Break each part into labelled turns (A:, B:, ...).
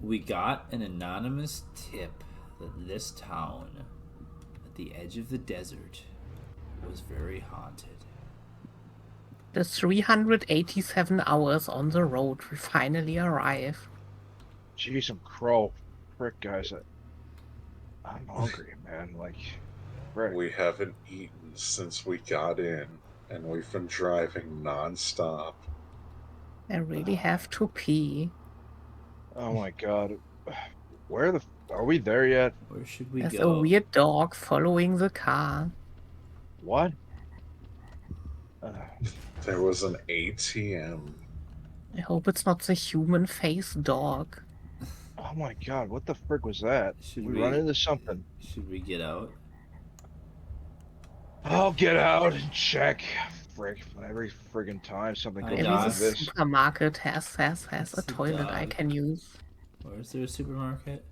A: We got an anonymous tip that this town, at the edge of the desert, was very haunted.
B: The 387 hours on the road, we finally arrive.
C: Jeez, some crow. Frick, guys. I'm hungry, man. Like, frick.
D: We haven't eaten since we got in, and we've been driving non-stop.
B: I really have to pee.
C: Oh my god. Where the... Are we there yet?
A: Where should we
B: There's
A: go?
B: a weird dog following the car.
C: What?
D: There was an ATM.
B: I hope it's not the human face dog.
C: Oh my god, what the frick was that?
A: Should
C: we run into something?
A: Should we get out?
C: I'll get out and check. Frick, every friggin' time something goes
B: Maybe
C: on
B: the
C: like this.
B: supermarket has
A: It's
B: a
A: the
B: toilet I
A: dog.
B: can use.
A: Or is there a supermarket?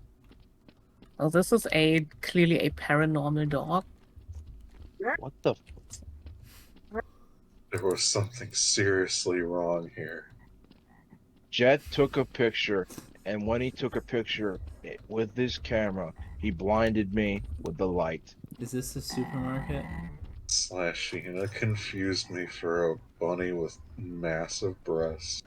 B: Well, this is clearly a paranormal dog.
C: What the...
D: There was something seriously wrong here.
C: Jet took a picture, and when he took a picture with his camera, he blinded me with the light.
A: Is this a supermarket?
D: Sheena confused me for a bunny with massive breasts.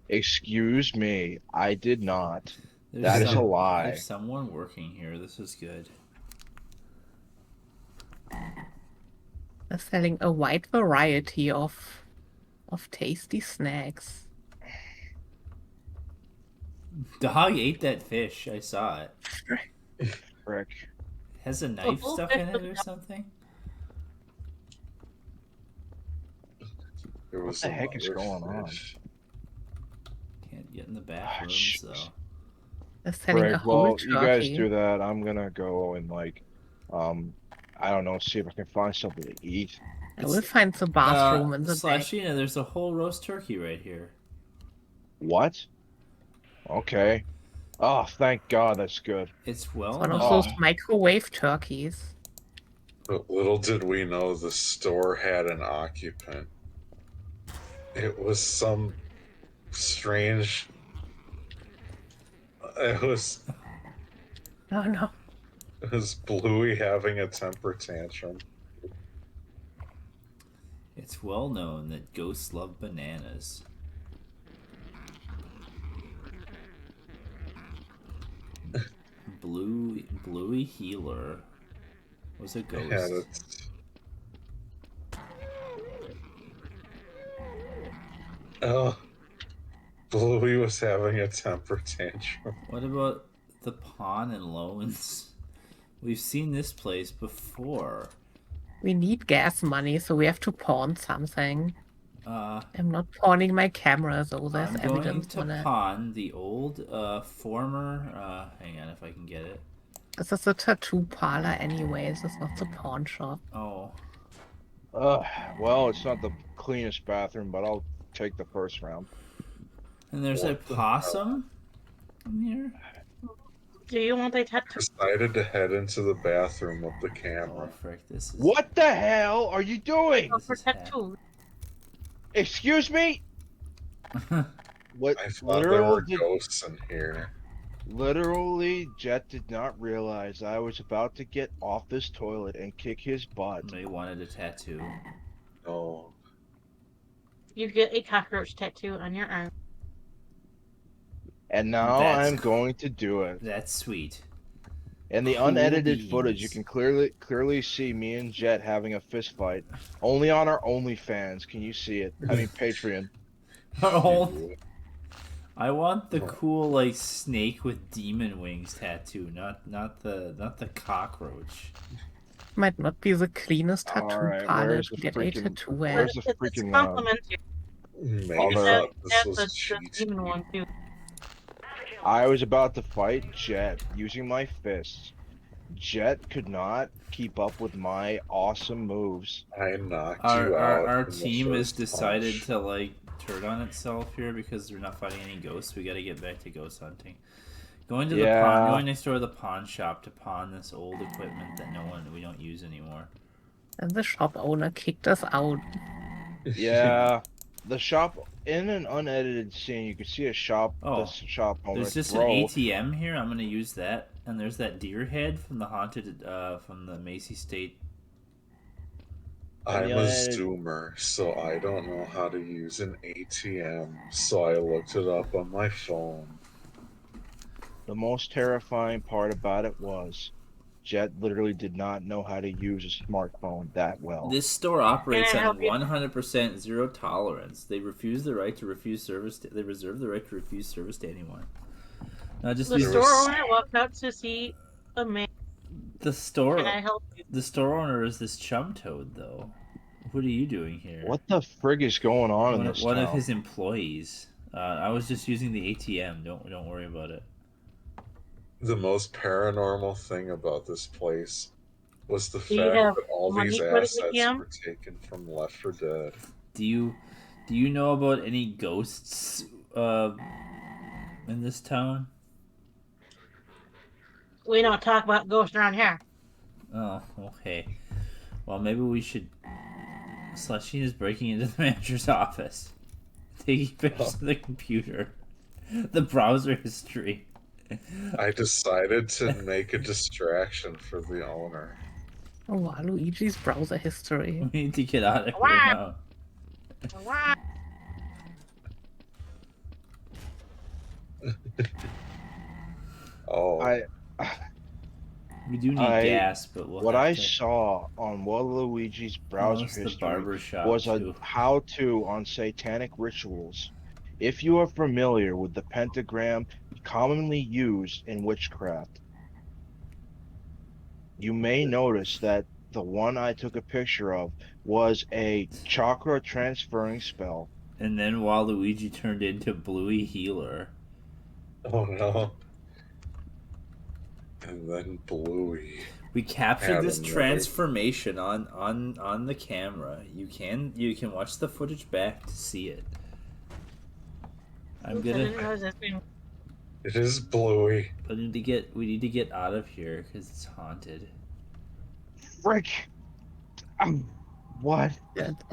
C: Excuse me, I did not. That is a lie.
A: There's someone working here. This is good.
B: They're selling a wide variety of tasty snacks.
A: Dog ate that fish. I saw it.
C: Frick.
A: Has a knife stuck in it or something?
D: There was
C: What the heck is
D: another
C: going on?
D: fish.
A: Can't get in the back rooms
C: Shh.
A: though.
B: They're selling a
C: Frick,
B: whole
C: well,
B: turkey.
C: you guys do that. I'm gonna go and I don't know, see if I can find something to eat.
B: I will find the bathroom in the back.
A: Sheena, there's a whole roast turkey right here.
C: What? Okay. Oh, thank God, that's good.
A: It's well
B: One of
A: known.
B: those microwave turkeys.
D: But little did we know the store had an occupant. It was some strange... It was
B: Oh no.
D: Bluey having a temper tantrum.
A: It's well known that ghosts love bananas. Bluey Healer was a ghost.
D: Yeah, that's... Oh, Bluey was having a temper tantrum.
A: What about the pawn and loans? We've seen this place before.
B: We need gas money, so we have to pawn something.
A: I'm
B: I'm not pawning my camera, though there's
A: going
B: evidence
A: to
B: on it.
A: pawn the old former. Hang on, if I can get it.
B: This is a tattoo parlor anyway, this is not the pawn shop.
A: Oh,
C: Well, it's not the cleanest bathroom, but I'll take the first round.
A: and there's a
D: What the
A: possum in here.
E: Do you want a tattoo?
D: Decided to head into the bathroom with the
A: Oh
D: camera.
A: frick! This is
C: What the hell are you doing?
E: Go for
A: This is bad.
E: tattoo.
C: Excuse me? What?
D: I thought there were
C: Literally,
D: ghosts in here.
C: literally, Jet did not realize I was about to get off this toilet and kick his butt.
A: They wanted a tattoo.
D: No.
E: You get a cockroach tattoo on your arm.
C: And now
A: That's-
C: I'm going to do it.
A: That's sweet.
C: In the
A: Cool
C: unedited footage, you
A: beans.
C: can clearly see me and Jet having a fist fight. Only on our OnlyFans can you see it. I mean Patreon.
A: Oh, I want the cool like snake with demon wings tattoo, not the cockroach.
B: Might not be the cleanest tattoo
C: Alright,
B: parlor
C: where's
B: to
C: the
B: get a
C: freaking-
B: tattoo
C: where's
B: at.
C: the
E: It's
C: freaking,
E: complimentary.
D: Maybe
C: Although-
D: thought this
E: That's
D: was
E: the
D: cheating.
E: demon one too.
C: I was about to fight Jet using my fists. Jet could not keep up with my awesome moves.
D: I knocked
A: Our
D: you out.
A: our
D: in the
A: team has
D: first
A: decided
D: punch.
A: to like turn on itself here because we're not fighting any ghosts. We got to get back to ghost hunting. Going to the
C: Yeah.
A: going next door to the pawn shop to pawn this old equipment that we don't use anymore.
B: And the shop owner kicked us out.
C: Yeah. the shop in an unedited scene, you could see a shop. The
A: Oh,
C: shop owner
A: there's just an
C: throw.
A: ATM here. I'm gonna use that. And there's that deer head from the haunted, from the Macy State.
C: In the
D: I'm a
C: unedited,
D: Zoomer, so I don't know how to use an ATM, so I looked it up on my phone.
C: the most terrifying part about it was Jet literally did not know how to use a smartphone that well.
A: This store
E: Can
A: operates
E: I
A: on
E: help you?
A: 100% zero tolerance. They refuse the right to refuse service. They reserve the right to refuse service to anyone. Not just
E: The
A: these.
D: There
E: store
D: was
E: owner walked out to see a man.
A: The
E: Can
A: store.
E: I help you?
A: The store owner is this chum toad, though. What are you doing here?
C: What the frig is going on in this
A: One of
C: town?
A: his employees. I was just using the ATM. Don't worry about it.
D: the most paranormal thing about this place was the
E: Do you
D: fact
E: have
D: that all these
E: money for the
D: assets
E: ATM?
D: were taken from Left 4 Dead.
A: Do you know about any ghosts in this town?
E: We don't talk about ghosts around here.
A: Oh, okay. Well, maybe we should. Slushy is breaking into the manager's office, taking pictures of the computer, the browser history.
D: I decided to make a distraction for the owner.
B: Oh, wow, Luigi's browser history.
A: We need to get out of here
E: Wow.
A: now.
E: Wow.
D: Oh,
C: I
A: We do need
C: I-
A: gas, but we'll
C: what
A: have
C: I
A: to...
C: saw on Waluigi's browser
A: it's the
C: history
A: barber shop
C: was a
A: too.
C: how-to on satanic rituals. If you are familiar with the pentagram commonly used in witchcraft, you may notice that the one I took a picture of was a chakra transferring spell.
A: And then Waluigi turned into Bluey Healer.
D: oh no. And then Bluey.
A: We captured
D: Had
A: this
D: another-
A: transformation on the camera. You can watch the footage back to see it. I'm
E: I didn't
A: gonna.
E: know this being-
D: It is Bluey.
A: We need to get out of here because it's haunted.
C: Frick! What?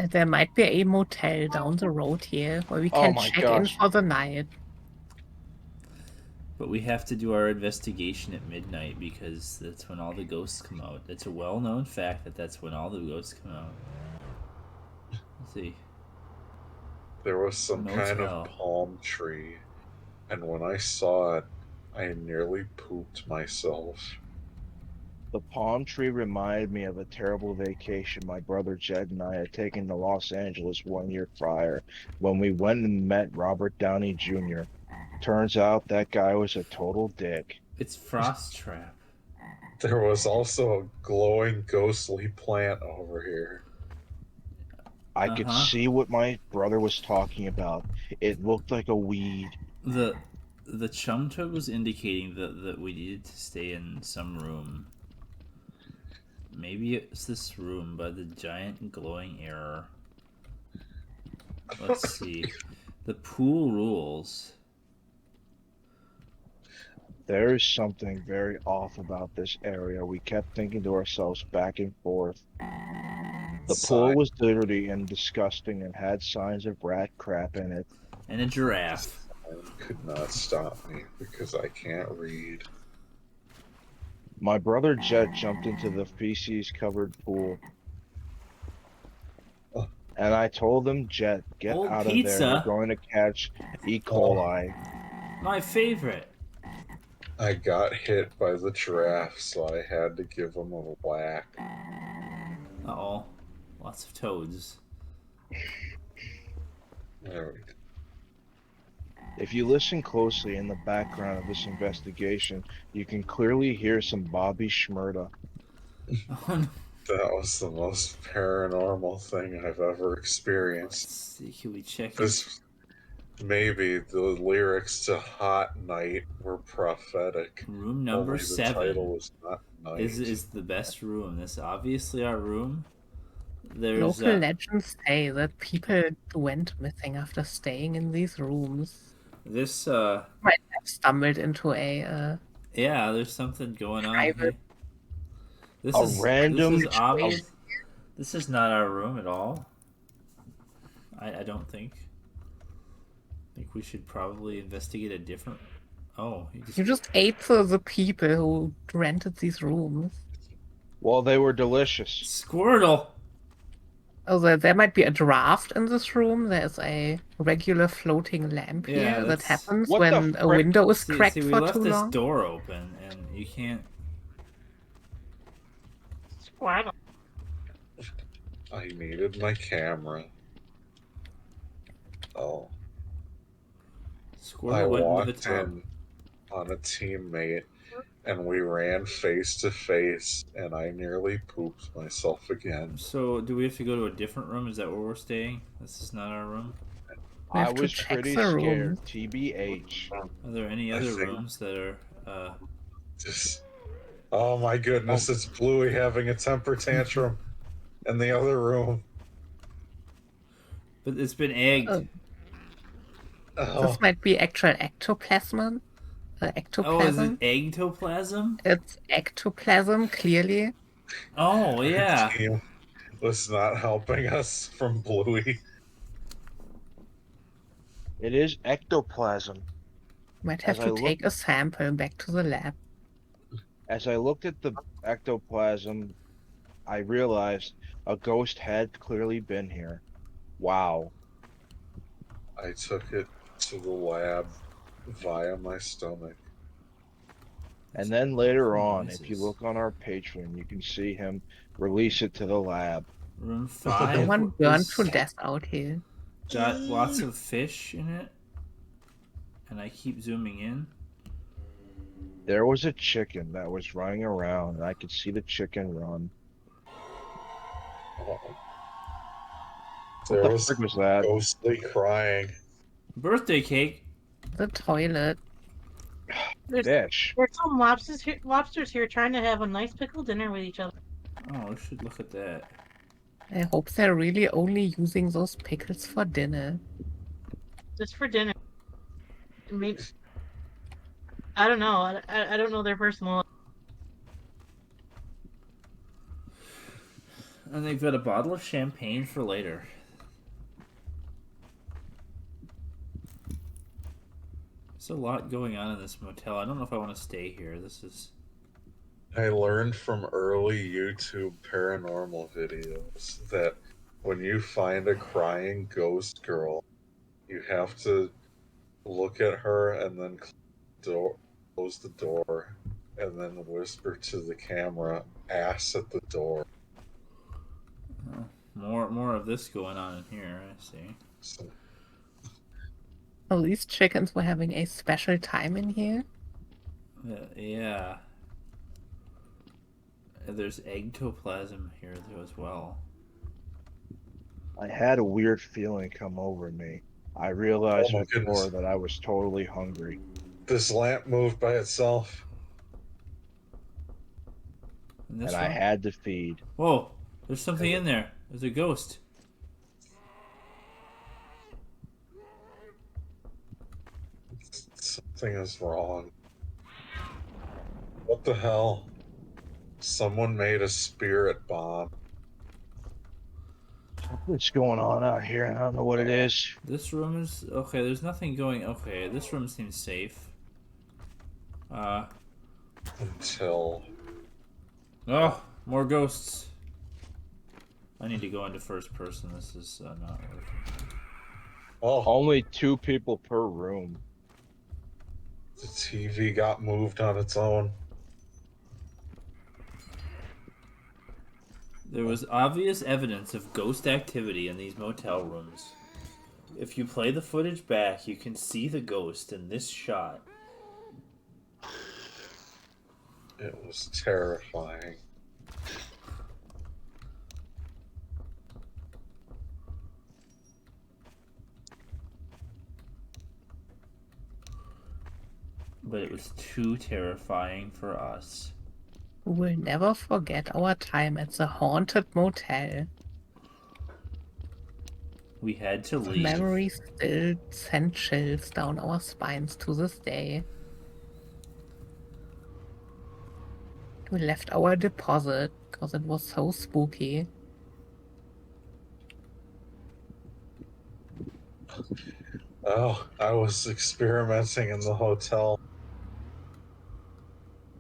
B: There might be a motel down the road here where we
C: Oh
B: can
C: my
B: check in
C: gosh.
B: for the night.
A: But we have to do our investigation at midnight because that's when all the ghosts come out. It's a well-known fact that that's when all the ghosts come out. Let's see.
D: There was some kind
A: Motel.
D: of palm tree, and when I saw it, I nearly pooped myself.
C: The palm tree reminded me of a terrible vacation my brother Jed and I had taken to Los Angeles 1 year prior when we went and met Robert Downey Jr. Turns out that guy was a total dick.
A: It's Frost Trap.
D: There was also a glowing ghostly plant over here.
C: I could
A: Uh-huh.
C: see what my brother was talking about. It looked like a weed.
A: The chum toad was indicating that we needed to stay in some room. Maybe it's this room by the giant glowing error. Let's see. The pool rules.
C: There's something very off about this area. We kept thinking to ourselves back and forth. The pool was dirty and disgusting and had signs of rat crap in it.
A: And a giraffe.
D: Could not stop me because I can't read.
C: My brother Jet jumped into the feces-covered pool.
D: Oh.
C: And I told him, Jet, get
A: Old
C: out of there.
A: pizza.
C: You're going to catch E. coli.
A: My favorite.
D: I got hit by the giraffe, so I had to give him a whack.
A: Uh-oh. Lots of toads.
D: There we go.
C: If you listen closely in the background of this investigation, you can clearly hear some Bobby Shmurda.
A: Oh, no.
D: That was the most paranormal thing I've ever
A: Let's
D: experienced.
A: see. Can we check it?
D: This maybe the lyrics to Hot Night were prophetic.
A: Room number
D: Only the
A: 7
D: title was not night.
A: is the best room. This is obviously our room. There's
B: Local legends say that people went missing after staying in these rooms.
A: this
B: Might have stumbled into a
A: yeah, there's something going on
B: Private.
A: here. This
C: A
A: is
C: random
A: this is obvious. This is not our room at all. I don't think. I think we should probably investigate a different. Oh,
B: You just ate the people who rented these rooms.
C: Well, they were delicious.
A: Squirtle.
B: Oh, there might be a draft in this room. There's a regular floating lamp
A: Yeah,
B: here that
A: that's-
B: happens
C: What the
B: when a
C: frick?
B: window is
A: See,
B: cracked
A: we
B: for
A: left
B: too
A: this
B: long.
A: door open, and you can't.
E: Squirtle.
D: I needed my camera. Oh.
A: Squirtle
D: I
A: went into the
D: walked
A: tub.
D: in on a teammate and we ran face to face and I nearly pooped myself again.
A: So, do we have to go to a different room? Is that where we're staying? This is not our room.
B: We
C: I
B: have to
C: was
B: check
C: pretty
B: the
C: scared.
B: room.
C: TBH.
A: Are there any
D: I
A: other
D: think-
A: rooms that are?
D: Just oh my goodness, it's Bluey having a temper tantrum in the other room.
A: But it's been egged.
D: Oh,
B: This might be actual ectoplasm.
A: Oh, is
B: Ectoplasm.
A: it ectoplasm?
B: It's ectoplasm, clearly.
A: Oh, yeah.
D: team was not helping us from Bluey.
C: It is ectoplasm.
B: Might have
C: As
B: to
C: I
B: take a sample back to the lab.
C: As I looked at the ectoplasm, I realized a ghost had clearly been here. Wow.
D: I took it to the lab via my stomach.
C: And then later on, if you
A: Noises.
C: look on our Patreon, you can see him release it to the lab.
A: Room 5
B: Someone burned
A: is
B: to death out here.
A: got lots of fish in it. And I keep zooming in.
C: There was a chicken that was running around, and I could see the chicken run.
D: Oh.
C: What
D: There
C: the
D: was
C: frick was that?
D: ghostly crying.
A: Birthday cake.
B: The toilet.
C: Fish.
E: There's some lobsters here trying to have a nice pickled dinner with each other.
A: Oh, we should look at that.
B: I hope they're really only using those pickles for dinner.
E: Just for dinner. Maybe, I don't know. I don't know their personal.
A: And they've got a bottle of champagne for later. There's a lot going on in this motel. I don't know if I want to stay here. This is...
D: I learned from early YouTube paranormal videos that when you find a crying ghost girl, you have to look at her and then close the door and then whisper to the camera, ass at the door.
A: Oh, more of this going on in here, I see.
D: So,
B: Oh, these chickens were having a special time in here.
A: Yeah. There's ectoplasm here though as well.
C: I had a weird feeling come over me. I realized
D: Oh my
C: before
D: goodness.
C: that I was totally hungry.
D: this lamp moved by itself.
A: In this
C: And I
A: one?
C: had to feed.
A: Whoa! There's something in there. There's a ghost.
D: Something is wrong. What the hell? Someone made a spirit bomb.
C: What's going on out here? I don't know what it is.
A: This room is okay. There's nothing going. Okay, this room seems safe.
D: Until
A: Oh, more ghosts. I need to go into first person. This is not working.
D: oh,
C: Only 2 people per room.
D: the TV got moved on its own.
A: There was obvious evidence of ghost activity in these motel rooms. If you play the footage back, you can see the ghost in this shot.
D: It was terrifying.
A: But it was too terrifying for us.
B: We'll never forget our time at the haunted motel.
A: We had to leave.
B: Memories still send chills down our spines to this day. We left our deposit because it was so spooky.
D: Oh, I was experimenting in the hotel.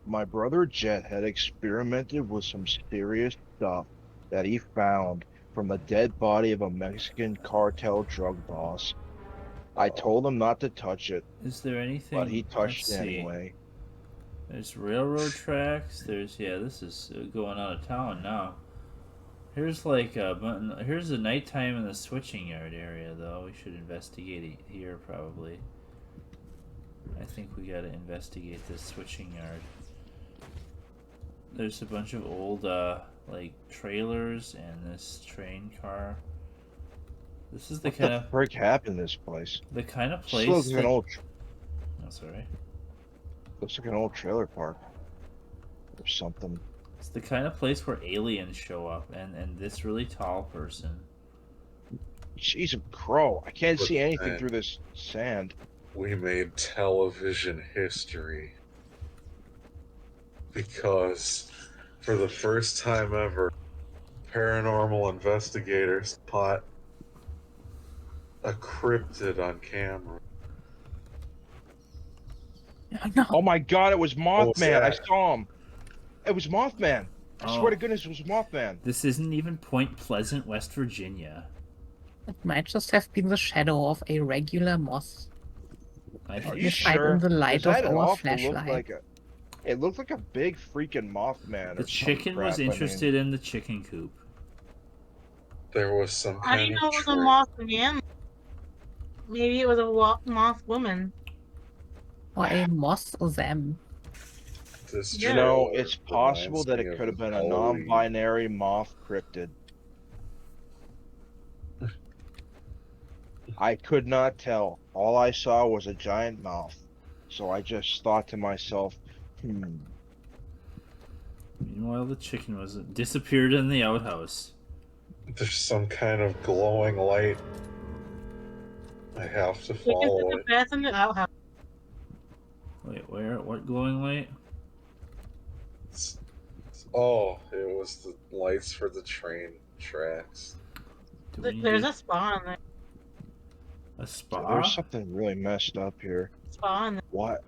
C: My brother Jet had experimented with some serious stuff that he found from the dead body of a Mexican cartel drug boss. I
D: Oh,
C: told him not to touch it,
A: Is there
C: but he
A: anything? Let's
C: touched it
A: see.
C: anyway.
A: There's railroad tracks. There's yeah. This is going out of town now. Here's like here's the nighttime in the switching yard area though. We should investigate it here probably. I think we gotta investigate this switching yard. There's a bunch of old like trailers and this train car. This is the
C: What
A: kind
C: the
A: of
C: frick happened to this place?
A: the kind of
C: Just looks
A: place
C: like an
A: that.
C: old,
A: Oh, sorry.
C: looks like an old trailer park or something.
A: It's the kind of place where aliens show up, and this really tall person.
C: Jeez, a crow! I can't
D: But
C: see anything
D: then-
C: through this sand.
D: we made television history. Because for the first time ever, paranormal investigators caught a cryptid on camera.
B: No.
C: Oh my God! It was
D: was
C: Mothman. I
D: that?
C: saw him. It was Mothman. I
A: Oh.
C: swear to goodness, it was Mothman.
A: This isn't even Point Pleasant, West Virginia.
B: It might just have been the shadow of a regular moth.
A: I
C: Are
A: think
C: you
B: Magnified
C: sure?
B: in the light
C: 'Cause that
B: of our
C: awful looked
B: flashlight.
C: like a. It looked like a big freaking Mothman.
A: the
C: or some
A: chicken was
C: crap, I mean.
A: interested in the chicken coop.
D: There was some
E: How do
D: kind
E: you
D: of
E: know it was a
D: trick.
E: moth man? Maybe it was a moth woman.
B: Or a moth them.
D: This
E: You
C: You know,
D: trailer
C: it's possible
D: reminds
C: that
D: me
C: it
D: of
C: could have been a
D: Halloween.
C: non-binary moth cryptid. I could not tell. All I saw was a giant mouth. So I just thought to myself,
A: Meanwhile, the chicken was disappeared in the outhouse.
D: There's some kind of glowing light. I have to
E: Chicken
D: follow
E: took a
D: it.
E: bath in the outhouse.
A: Wait, where? What glowing light?
D: Oh, it was the lights for the train tracks.
A: Do we need
E: There's
A: to-
E: a spa in there.
A: a spa.
C: there's something really messed up here.
E: Spa in there.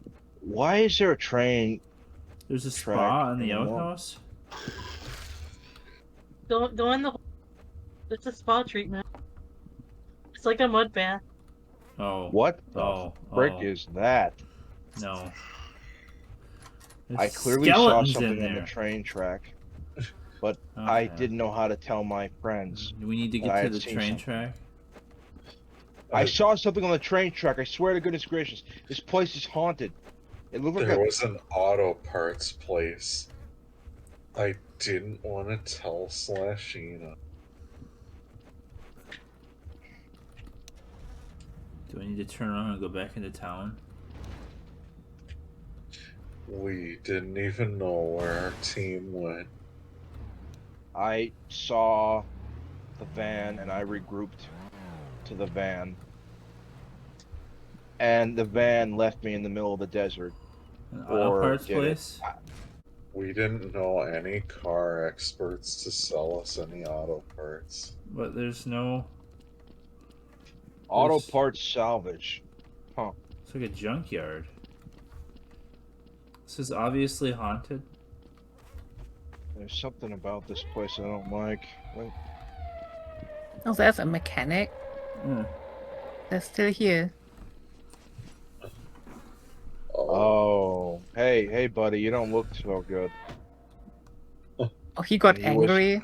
C: Why is there a train?
A: There's a
C: track
A: spa in the
C: in the wall.
A: outhouse.
E: Go in the. It's a spa treatment. It's like a mud bath.
A: Oh.
C: What the
A: Oh.
C: frick
A: Oh.
C: is that?
A: No.
C: I
A: There's
C: clearly saw
A: skeletons
C: something
A: in
C: on the
A: there.
C: train track, but I
A: Okay.
C: didn't know how to tell my friends.
A: Do we need to
C: I
A: get to
C: had
A: the
C: seen
A: train
C: something.
A: track?
C: I saw something on the train track. I swear to goodness gracious, this place is haunted. It looked like
D: There
C: a.
D: was an auto parts place. I didn't want to tell Slashina.
A: Do I need to turn around and go back into town?
D: We didn't even know where our team went.
C: I saw the van and I regrouped to the van. And the van left me in the middle of the desert.
A: An auto
C: Or
A: parts
C: did it?
A: place?
D: We didn't know any car experts to sell us any auto parts.
A: But there's no.
C: Auto
A: There's-
C: parts salvage.
A: It's like a junkyard. This is obviously haunted.
C: There's something about this place I don't like. Wait,
B: Oh, there's a mechanic.
A: Hmm.
B: They're still here.
C: oh, hey, buddy, you don't look so good.
B: Oh, he got
C: He was-
B: angry.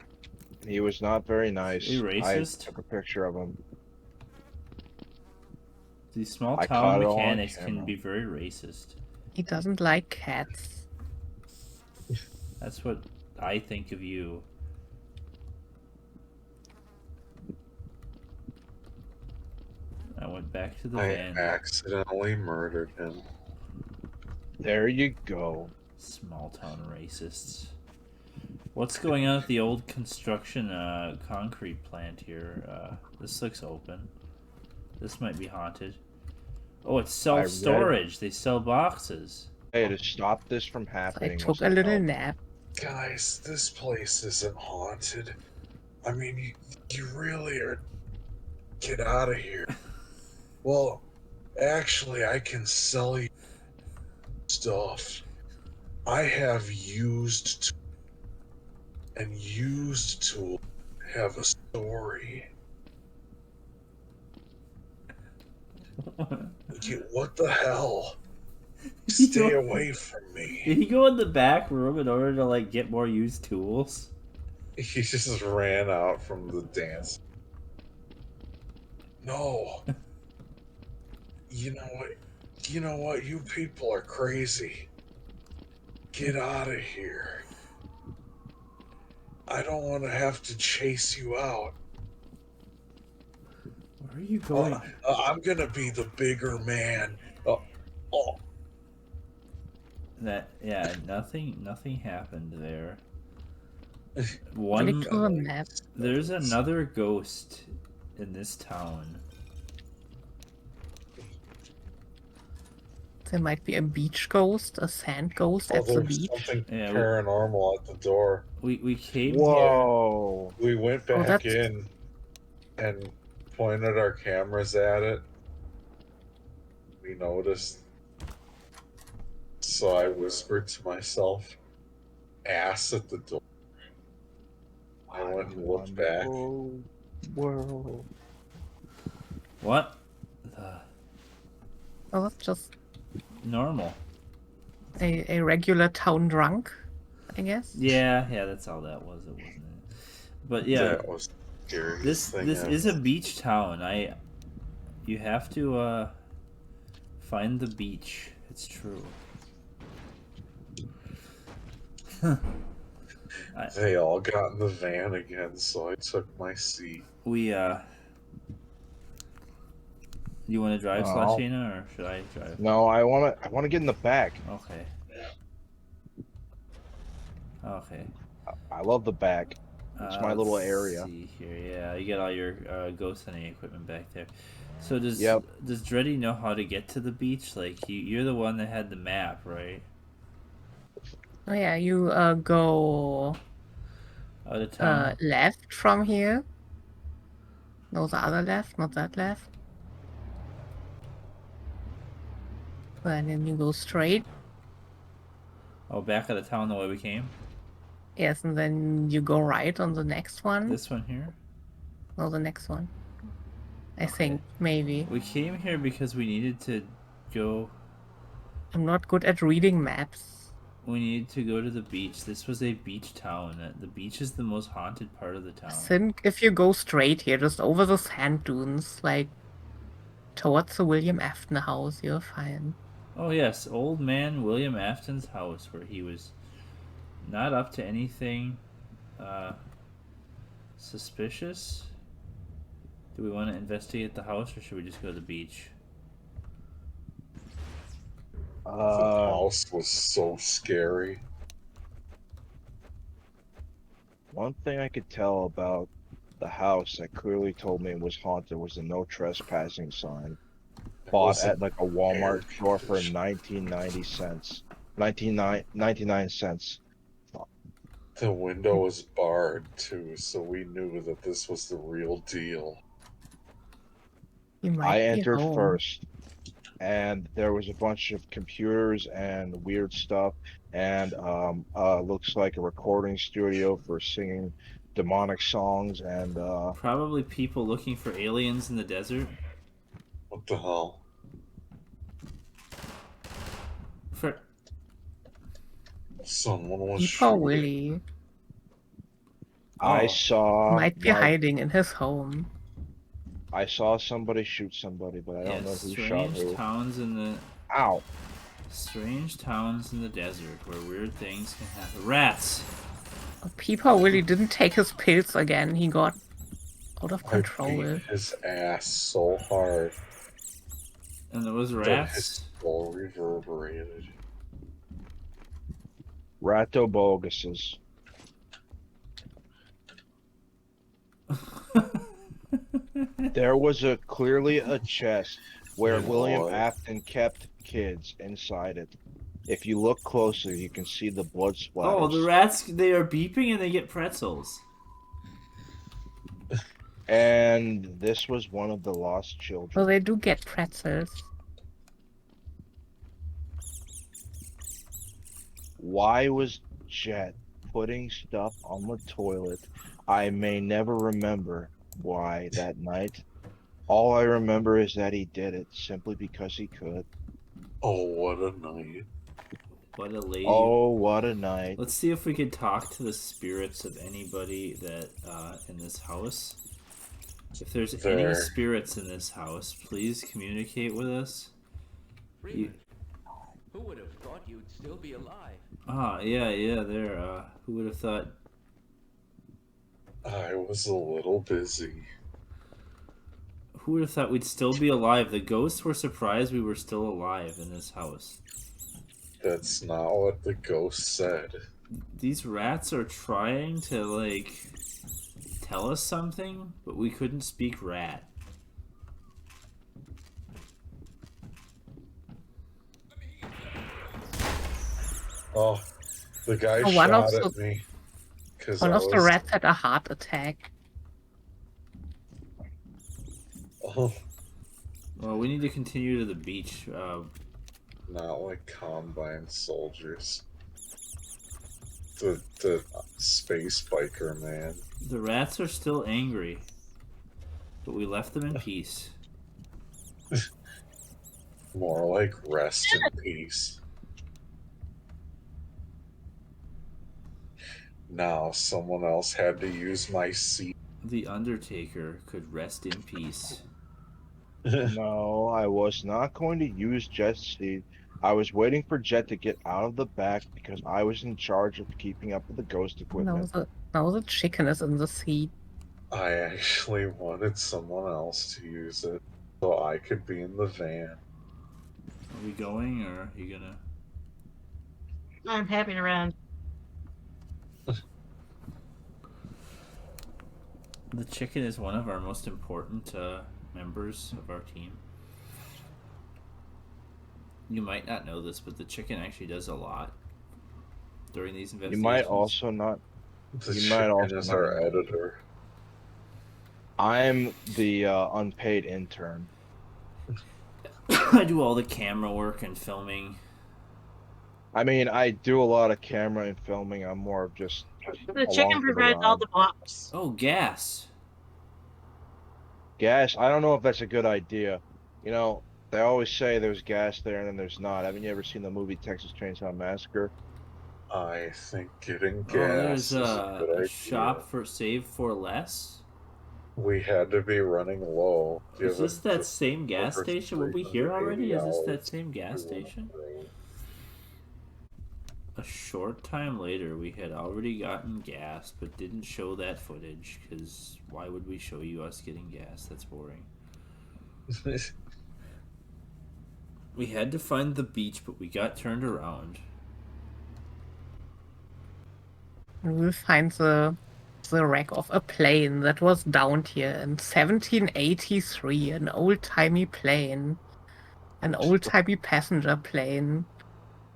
C: He was not very nice.
A: Are you racist?
C: I took a picture of him.
A: These small
C: I
A: town
C: caught it on
A: mechanics can
C: camera.
A: be very racist.
B: He doesn't like cats.
A: That's what I think of you. I went back to the
D: I
A: van.
D: accidentally murdered him.
C: There you go.
A: Small town racists. What's going on at the old construction concrete plant here? This looks open. This might be haunted. Oh, it's self-storage. They sell boxes.
C: Hey, to stop this from
B: I
C: happening.
B: took
C: must
B: a little
C: help.
B: nap.
D: Guys, this place isn't haunted. I mean, you really are. Get out of here. Well, actually, I can sell you stuff. I have used, and used tools have a story. What the hell? Stay away from me.
A: Did he go in the back room in order to like get more used tools?
D: He just ran out from the dance. No. You know what? You know what? You people are crazy. Get out of here. I don't want to have to chase you out.
A: Where are you going?
D: I'm gonna be the bigger man. Oh.
A: Nothing happened there.
B: Click to the map.
A: There's another ghost in this town.
B: There might be a beach ghost, a sand ghost at the
D: There's
B: beach.
D: something
A: Yeah,
D: paranormal at the door.
A: We came
C: Whoa.
D: We went back in and pointed our cameras at it. We noticed. So I whispered to myself, ass at the door. I went and looked back.
C: Whoa.
A: What?
B: Oh, that's just
A: Normal.
B: a regular town drunk, I guess.
A: Yeah, that's all that was. It wasn't it. But yeah,
D: That was scary.
A: this is a beach town. You have to find the beach. It's true.
D: They all got in the van again, so I took my seat.
A: You want to drive, Slashina, or should I drive?
C: No, I wanna get in the back.
A: Okay. Okay.
C: I love the back. It's my little
A: Let's
C: area.
A: See here. Yeah, you get all your ghost hunting equipment back there. So does
C: Yep.
A: Dreddy know how to get to the beach? Like you're the one that had the map, right?
B: Oh yeah, you go
A: Out of town.
B: left from here. No, the other left, not that left. And then you go straight.
A: Oh, back out of town the way we came.
B: Yes, and then you go right on the next one.
A: This one here.
B: No, the next one. I think maybe.
A: We came here because we needed to go.
B: I'm not good at reading maps.
A: We needed to go to the beach. This was a beach town. The beach is the most haunted part of the town.
B: I think if you go straight here, just over the sand dunes, like towards the William Afton house, you're fine.
A: Oh yes, old man William Afton's house, where he was not up to anything suspicious. Do we want to investigate the house, or should we just go to the beach?
D: The house was so scary.
C: One thing I could tell about the house that clearly told me it was haunted was the no trespassing sign. Bought at like a Walmart store for 99 cents. 99 cents.
D: The window was barred too, so we knew that this was the real deal.
B: You might
C: I
B: be
C: entered
B: home.
C: first, and there was a bunch of computers and weird stuff, and looks like a recording studio for singing demonic songs, and
A: Probably people looking for aliens in the desert.
D: What the hell? Someone was
B: People
D: shooting.
B: Willie
C: I saw
B: might be hiding in his home.
C: I saw somebody shoot somebody, but I don't know who shot who.
A: Towns in the
C: Ow!
A: strange towns in the desert where weird things can happen. Rats.
B: People Willie didn't take his pills again. He got out of
D: I
B: control.
D: beat his ass so hard
A: And there was
D: that his
A: rats.
D: skull reverberated.
C: Ratto boguses. There was clearly a chest where William Afton kept kids inside it. If you look closer, you can see the blood splatters.
A: Oh, the rats, they are beeping and they get pretzels.
C: And this was one of the lost
B: So
C: children.
B: they do get pretzels.
C: Why was Jet putting stuff on the toilet? I may never remember why that night. All I remember is that he did it simply because he could.
D: Oh, what a night.
A: What a lady.
C: Oh, what a night.
A: Let's see if we can talk to the spirits of anybody that in this house. If there's any
D: There.
A: spirits in this house, please communicate with us.
F: Freeman, who would have thought you'd still be alive?
A: Yeah, there. Who would have thought?
D: I was a little busy.
A: Who would have thought we'd still be alive? The ghosts were surprised we were still alive in this house.
D: That's not what the ghost said.
A: These rats are trying to, like, tell us something, but we couldn't speak rat.
D: Oh, the guy
B: Oh, one
D: shot
B: of
D: at me. Because
B: One of the rats had a heart attack.
D: Oh,
A: Well, we need to continue to the beach.
D: not like Combine soldiers. The space biker man.
A: The rats are still angry, but we left them in peace.
D: More like rest in peace. Now someone else had to use my seat.
A: The Undertaker could rest in peace.
C: No, I was not going to use Jet's seat. I was waiting for Jet to get out of the back because I was in charge of keeping up with the ghost equipment.
B: Now the chicken is in the seat.
D: I actually wanted someone else to use it so I could be in the van.
A: Are we going, or are you gonna?
E: I'm happy around.
A: The chicken is one of our most important members of our team. You might not know this, but the chicken actually does a lot during these investigations.
C: You might also not.
D: The
C: You
D: chicken
C: might also
D: is
C: not
D: our
C: know.
D: editor.
C: I'm the unpaid intern.
A: I do all the camera work and filming.
C: I mean, I do a lot of camera and filming. I'm more of just
E: The chicken
C: along for the
E: provides all
C: ride.
E: the blocks.
A: Oh, gas.
C: Gas. I don't know if that's a good idea. You know, they always say there's gas there and then there's not. Haven't you ever seen the movie Texas Chainsaw Massacre?
D: I think getting gas
A: There's
D: is a good idea.
A: shop for save for less.
D: We had to be running low.
A: Is this
D: given
A: that same gas
D: over
A: station? Were we here already?
D: 380
A: Is this that
D: hours
A: same gas
D: we were on
A: station?
D: the road.
A: A short time later, we had already gotten gas, but didn't show that footage, because why would we show you us getting gas? That's boring. We had to find the beach, but we got turned around.
B: And we'll find the wreck of a plane that was downed here in 1783, an old-timey plane. An old-timey passenger plane.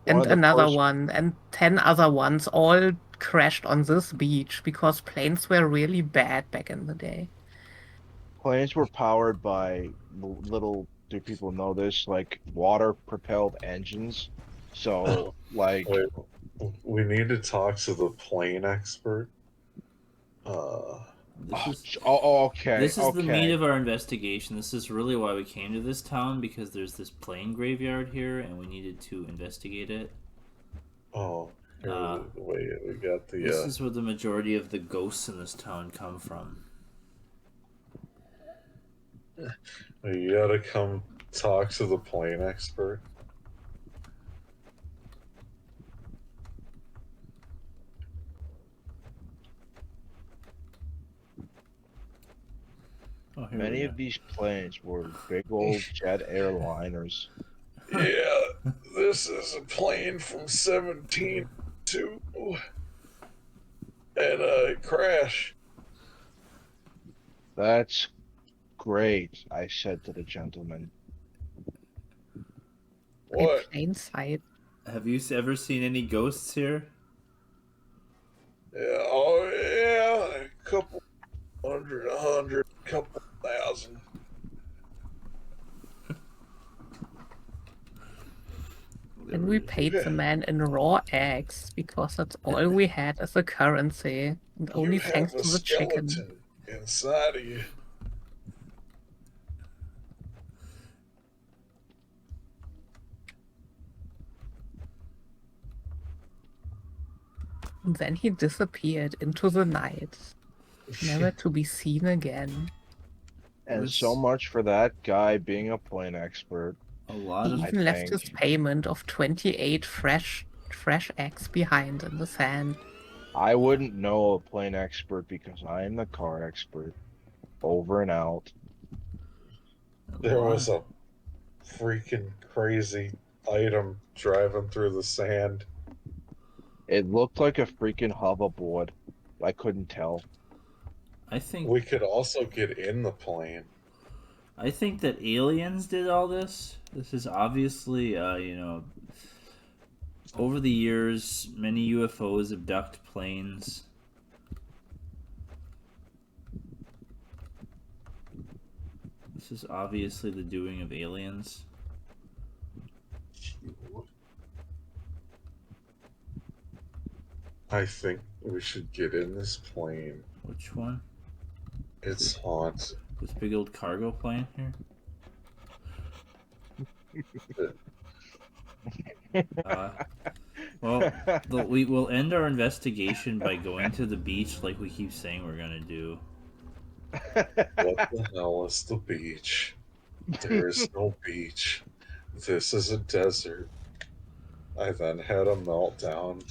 C: One
B: And
C: of the
B: another
C: first-
B: one, and 10 other ones, all crashed on this beach because planes were really bad back in the day.
C: Planes were powered by little do people know this, like water-propelled engines. So, like,
D: Wait, we need to talk to the plane expert.
C: okay.
A: This is
C: okay.
A: the meat of our investigation. This is really why we came to this town, because there's this plane graveyard here, and we needed to investigate it.
D: Oh, wait, we got the.
A: This is where the majority of the ghosts in this town come from.
D: You gotta come talk to the plane expert.
A: Oh, here
C: Many
A: we
C: of these planes were big old jet airliners.
D: Yeah, this is a plane from 1702. And it crashed.
C: That's great, I said to the gentleman.
D: What?
B: Plane side.
A: Have you ever seen any ghosts here?
D: Yeah, oh yeah, a couple hundred couple thousand.
B: And we paid the man in raw eggs because that's all we had as a currency. And only
D: You
B: thanks
D: have a
B: to the chicken.
D: skeleton inside of you.
B: And then he disappeared into the night, never to be seen again.
C: And
A: was-
C: so much for that guy being a plane expert.
A: A lot
B: He
A: of
C: I
B: even left his
C: think.
B: payment of 28 fresh eggs behind in the sand.
C: I wouldn't know a plane expert because I am the car expert. Over and out.
D: There was a freaking crazy item driving through the sand.
C: It looked like a freaking hoverboard. I couldn't tell.
A: I think
D: We could also get in the plane.
A: that aliens did all this. This is obviously, you know, over the years, many UFOs abduct planes. This is obviously the doing of aliens.
D: I think we should get in this plane.
A: Which one?
D: It's haunted.
A: This big old cargo plane here? Well, we will end our investigation by going to the beach like we keep saying we're gonna do.
D: What the hell is the beach? There's no beach. This is a desert. I then had a meltdown.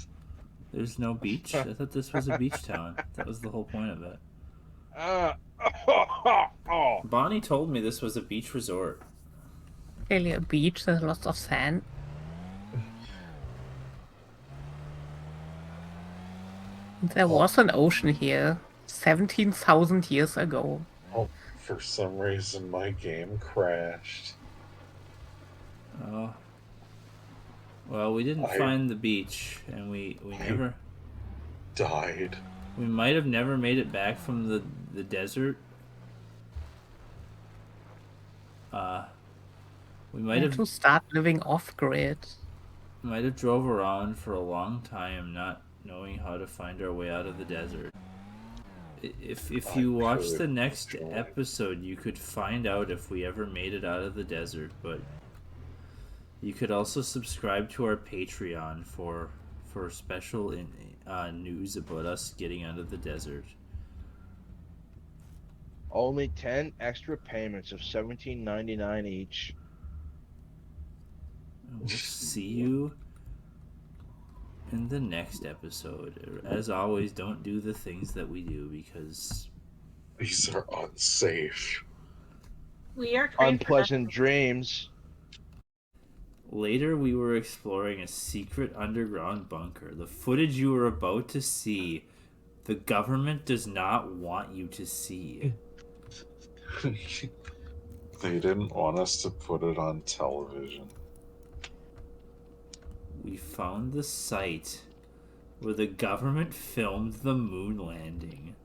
A: There's no beach? I thought this was a beach town. That was the whole point of it. Bonnie told me this was a beach resort.
B: Really a beach, there's lots of sand. There was an ocean here 17,000 years ago.
D: Oh, for some reason my game crashed.
A: Oh. Well, we didn't find the beach, and we never
D: Died.
A: we might have never made it back from the desert. We might have
B: To start living off grid.
A: drove around for a long time, not knowing how to find our way out of the desert. If you watch the next episode, you could find out if we ever made it out of the desert. But you could also subscribe to our Patreon for special news about us getting out of the desert.
C: Only 10 extra payments of $17.99 each.
A: We'll see you in the next episode. As always, don't do the things that we do because
D: These are unsafe.
E: We are trained
C: Unpleasant dreams.
A: later we were exploring a secret underground bunker. The footage you are about to see, the government does not want you to see.
D: They didn't want us to put it on television.
A: We found the site where the government filmed the moon landing.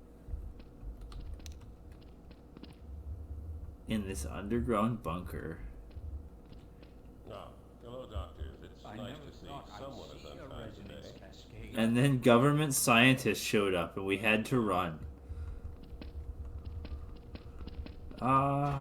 A: In this underground bunker.
G: Hello, doctors. It's nice to see someone is on time today.
A: And then government scientists showed up and we had to run.